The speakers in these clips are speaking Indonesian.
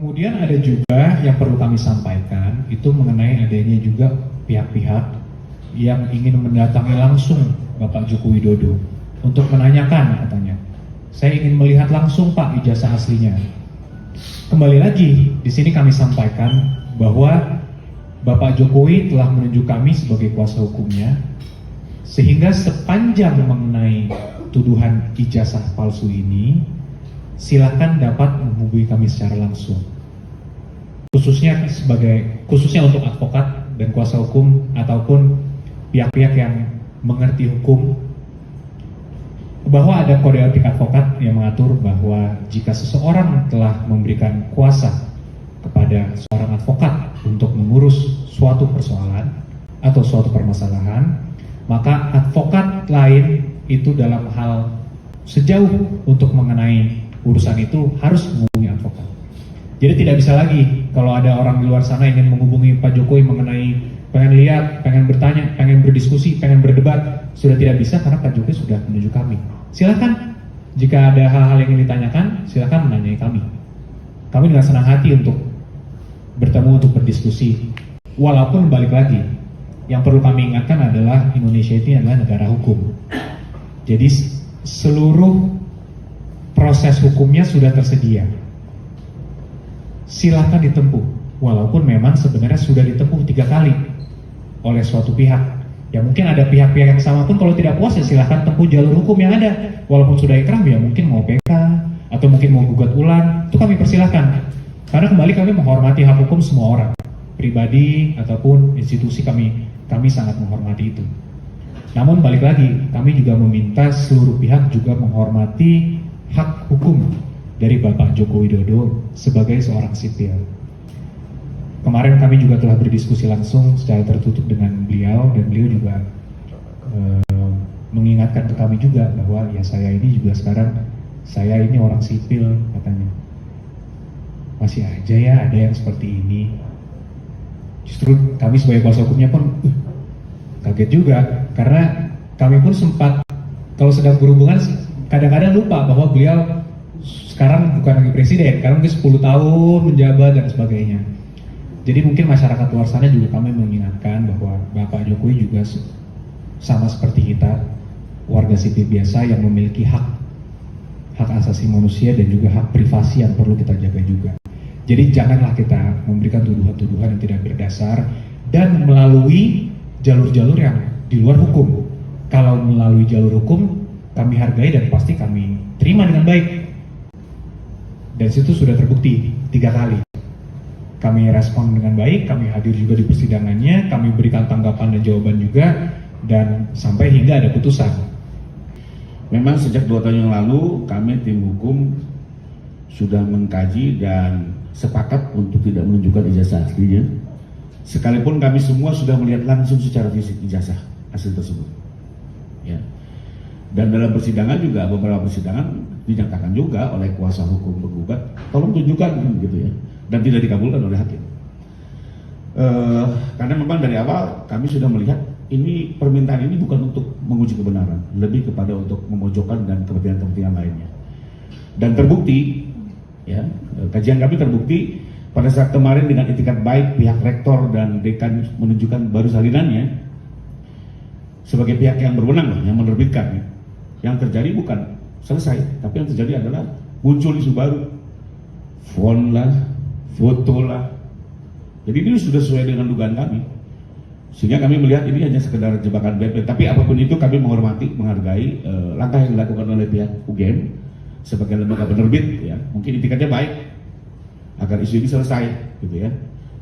Kemudian ada juga yang perlu kami sampaikan, itu mengenai adanya juga pihak-pihak yang ingin mendatangi langsung Bapak Joko Widodo untuk menanyakan, katanya, saya ingin melihat langsung Pak ijazah aslinya. Kembali lagi, di sini kami sampaikan bahwa Bapak Jokowi telah menunjuk kami sebagai kuasa hukumnya, sehingga sepanjang mengenai tuduhan ijazah palsu ini, silakan dapat menghubungi kami secara langsung. Khususnya untuk advokat dan kuasa hukum ataupun pihak-pihak yang mengerti hukum, bahwa ada kode etik advokat yang mengatur bahwa jika seseorang telah memberikan kuasa kepada seorang advokat untuk mengurus suatu persoalan atau suatu permasalahan, maka advokat lain itu dalam hal sejauh untuk mengenai urusan itu harus menghubungi advokat. Jadi tidak bisa lagi kalau ada orang di luar sana ingin menghubungi Pak Jokowi mengenai pengen lihat, pengen bertanya, pengen berdiskusi, pengen berdebat, sudah tidak bisa karena Pak Jokowi sudah menunjuk kami. Silakan, jika ada hal-hal yang ingin ditanyakan, silakan menanyai kami. Kami dengan senang hati untuk bertemu untuk berdiskusi. Walaupun balik lagi, yang perlu kami ingatkan adalah Indonesia ini adalah negara hukum. Jadi seluruh proses hukumnya sudah tersedia. Silakan ditempuh, walaupun memang sebenarnya sudah ditempuh 3 kali oleh suatu pihak. Ya mungkin ada pihak-pihak yang sama pun kalau tidak puas ya silahkan tempuh jalur hukum yang ada. Walaupun sudah ikrah ya mungkin mau PK atau mungkin mau gugat ulang, itu kami persilahkan. Karena kembali kami menghormati hak hukum semua orang, pribadi ataupun institusi, kami sangat menghormati itu. Namun balik lagi, kami juga meminta seluruh pihak juga menghormati hak hukum dari Bapak Joko Widodo sebagai seorang sipil. Kemarin kami juga telah berdiskusi langsung secara tertutup dengan beliau, dan beliau juga mengingatkan ke kami juga bahwa ya saya ini juga sekarang, saya ini orang sipil, katanya. Masih aja ya ada yang seperti ini. Justru kami sebagai kuasa hukumnya pun kaget juga, karena kami pun sempat kalau sedang berhubungan kadang-kadang lupa bahwa beliau sekarang bukan lagi presiden, karena mungkin 10 tahun menjabat dan sebagainya. Jadi mungkin masyarakat luar sana juga kami mengingatkan bahwa Bapak Jokowi juga sama seperti kita, warga sipil biasa yang memiliki hak asasi manusia dan juga hak privasi yang perlu kita jaga juga. Jadi janganlah kita memberikan tuduhan-tuduhan yang tidak berdasar dan melalui jalur-jalur yang di luar hukum. Kalau melalui jalur hukum, kami hargai dan pasti kami terima dengan baik. Dan situ sudah terbukti 3 kali. Kami respon dengan baik, kami hadir juga di persidangannya, kami berikan tanggapan dan jawaban juga, dan sampai hingga ada putusan. Memang sejak 2 tahun yang lalu, kami tim hukum sudah mengkaji dan sepakat untuk tidak menunjukkan ijazah aslinya. Sekalipun kami semua sudah melihat langsung secara fisik ijazah asli tersebut. Ya. Dan dalam persidangan juga, beberapa persidangan dinyatakan juga oleh kuasa hukum penggugat, tolong tunjukkan gitu ya. Dan tidak dikabulkan oleh hakim. Karena memang dari awal kami sudah melihat ini permintaan ini bukan untuk menguji kebenaran, lebih kepada untuk memojokkan dan kepentingan-kepentingan lainnya. Dan terbukti, ya, kajian kami terbukti pada saat kemarin dengan itikat baik pihak rektor dan dekan menunjukkan baru salinannya sebagai pihak yang berwenang yang menerbitkan. Yang terjadi bukan selesai, tapi yang terjadi adalah muncul isu baru, font lah, foto lah. Jadi ini sudah sesuai dengan dugaan kami, sehingga kami melihat ini hanya sekedar jebakan BP. Tapi apapun itu kami menghormati, menghargai langkah yang dilakukan oleh pihak UGM sebagai lembaga penerbit. Ya, mungkin itikatnya baik agar isu ini selesai, gitu ya.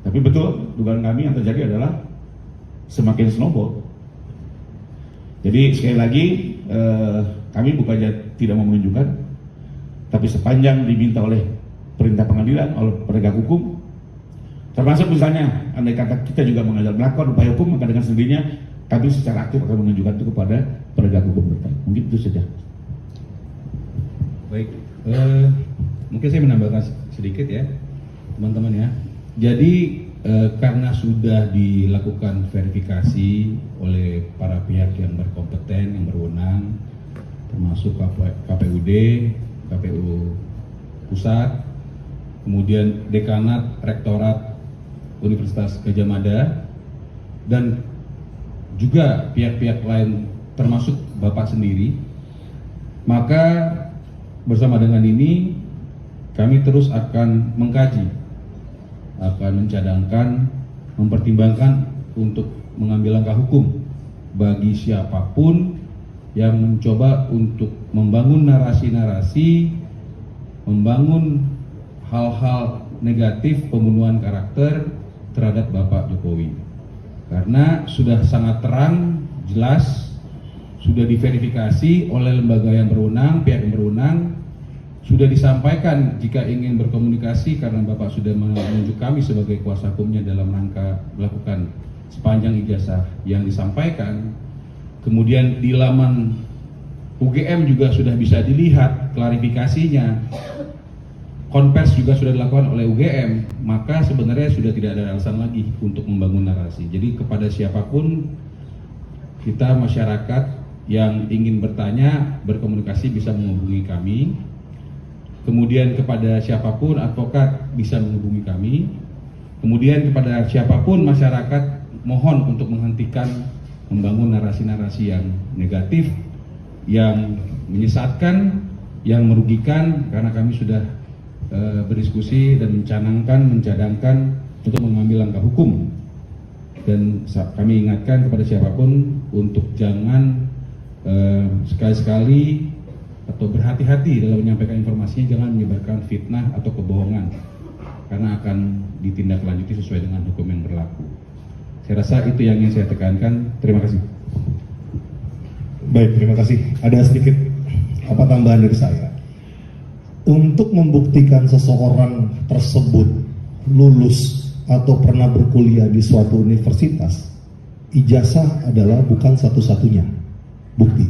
Tapi betul dugaan kami yang terjadi adalah semakin snowball. Jadi sekali lagi kami bukannya tidak mau menunjukkan, tapi sepanjang diminta oleh perintah pengadilan, oleh penegak hukum, termasuk misalnya andai kata kita juga melakukan upaya hukum, maka dengan sendirinya kami secara aktif akan menunjukkan itu kepada penegak hukum terkait. Mungkin itu saja. Baik, mungkin saya menambahkan sedikit ya teman-teman ya. Jadi karena sudah dilakukan verifikasi oleh para pihak yang berkompeten, yang berwenang, termasuk KPUD, KPU Pusat, kemudian dekanat, rektorat Universitas Gadjah Mada, dan juga pihak-pihak lain termasuk Bapak sendiri. Maka bersama dengan ini kami terus akan mengkaji, akan mencadangkan, mempertimbangkan untuk mengambil langkah hukum bagi siapapun yang mencoba untuk membangun narasi-narasi, membangun hal-hal negatif pembunuhan karakter terhadap Bapak Jokowi. Karena sudah sangat terang, jelas, sudah diverifikasi oleh lembaga yang berwenang, pihak yang berwenang, sudah disampaikan jika ingin berkomunikasi karena Bapak sudah menunjuk kami sebagai kuasa hukumnya dalam rangka melakukan sepanjang ijazah yang disampaikan. Kemudian di laman UGM juga sudah bisa dilihat klarifikasinya. Konvers juga sudah dilakukan oleh UGM, maka sebenarnya sudah tidak ada alasan lagi untuk membangun narasi. Jadi kepada siapapun, kita masyarakat yang ingin bertanya, berkomunikasi bisa menghubungi kami. Kemudian kepada siapapun, advokat bisa menghubungi kami. Kemudian kepada siapapun masyarakat, mohon untuk menghentikan membangun narasi-narasi yang negatif, yang menyesatkan, yang merugikan, karena kami sudah berdiskusi dan mencadangkan untuk mengambil langkah hukum. Dan kami ingatkan kepada siapapun untuk jangan sekali-sekali atau berhati-hati dalam menyampaikan informasinya, jangan menyebarkan fitnah atau kebohongan, karena akan ditindaklanjuti sesuai dengan hukum yang berlaku. Saya rasa itu yang ingin saya tekankan. Terima kasih. Baik, terima kasih. Ada sedikit tambahan dari saya. Untuk membuktikan seseorang tersebut lulus atau pernah berkuliah di suatu universitas, ijazah adalah bukan satu-satunya bukti.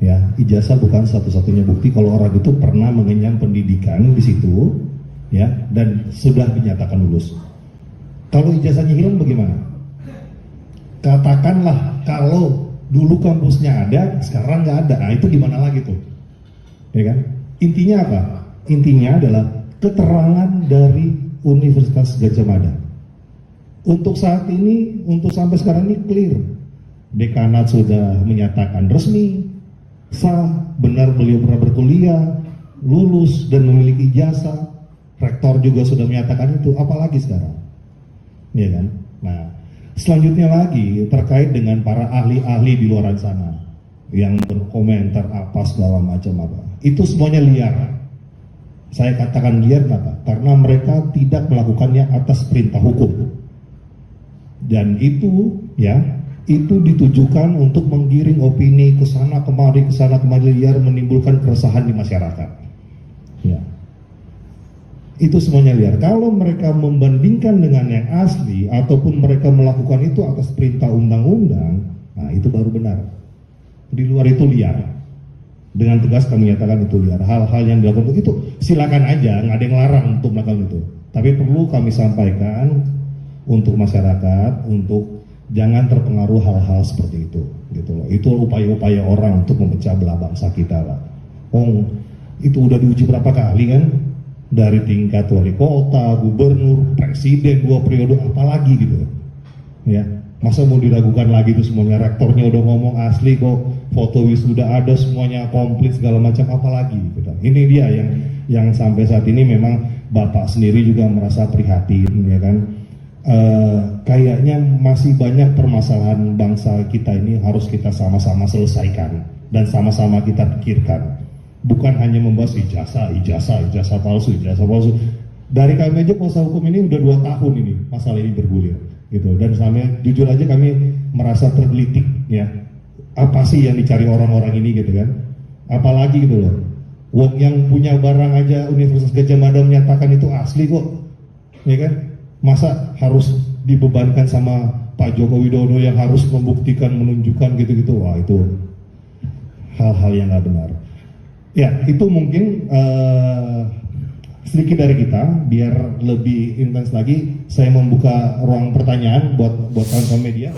Ya, ijazah bukan satu-satunya bukti kalau orang itu pernah mengenyam pendidikan di situ, ya, dan sudah dinyatakan lulus. Kalau ijazahnya hilang bagaimana? Katakanlah kalau dulu kampusnya ada, sekarang nggak ada. Nah, itu gimana lagi tuh? Ya kan? Intinya apa? Intinya adalah keterangan dari Universitas Gadjah Mada. Untuk saat ini, untuk sampai sekarang ini clear. Dekanat sudah menyatakan resmi, sah, benar beliau pernah berkuliah, lulus dan memiliki ijazah. Rektor juga sudah menyatakan itu, apalagi sekarang? Ya kan? Nah, selanjutnya lagi terkait dengan para ahli-ahli di luar sana yang berkomentar apa segala macam apa. Itu semuanya liar. Saya katakan liar kenapa? Karena mereka tidak melakukannya atas perintah hukum. Dan itu ya, itu ditujukan untuk menggiring opini ke sana kemari liar, menimbulkan keresahan di masyarakat. Ya. Itu semuanya liar. Kalau mereka membandingkan dengan yang asli ataupun mereka melakukan itu atas perintah undang-undang, nah itu baru benar. Di luar itu liar. Dengan tegas kami nyatakan itu liar. Hal-hal yang dilakukan itu silakan aja, nggak ada yang larang untuk melakukan itu. Tapi perlu kami sampaikan untuk masyarakat untuk jangan terpengaruh hal-hal seperti itu, gitu loh. Itu upaya-upaya orang untuk memecah belah bangsa kita lah. Oh, itu udah diuji berapa kali kan? Dari tingkat wali kota, gubernur, presiden 2 periode, apalagi gitu ya. Masa mau diragukan lagi itu semuanya? Rektornya udah ngomong asli kok, foto wisuda ada, semuanya komplit segala macam, apalagi gitu. Ini dia yang sampai saat ini memang Bapak sendiri juga merasa prihatin ya kan. Kayaknya masih banyak permasalahan bangsa kita ini harus kita sama-sama selesaikan dan sama-sama kita pikirkan. Bukan hanya membahas ijazah palsu. Dari kami aja kuasa hukum ini udah 2 tahun ini masalah ini bergulir, gitu. Dan sampai jujur aja kami merasa tergelitik, ya. Apa sih yang dicari orang-orang ini, gitu kan? Apalagi gitu loh. Wong yang punya barang aja Universitas Gadjah Mada menyatakan itu asli kok, ya kan? Masa harus dibebankan sama Pak Joko Widodo yang harus membuktikan, menunjukkan gitu-gitu? Wah, itu hal-hal yang nggak benar. Ya, itu mungkin sedikit dari kita. Biar lebih intens lagi, saya membuka ruang pertanyaan buat kawan-kawan media.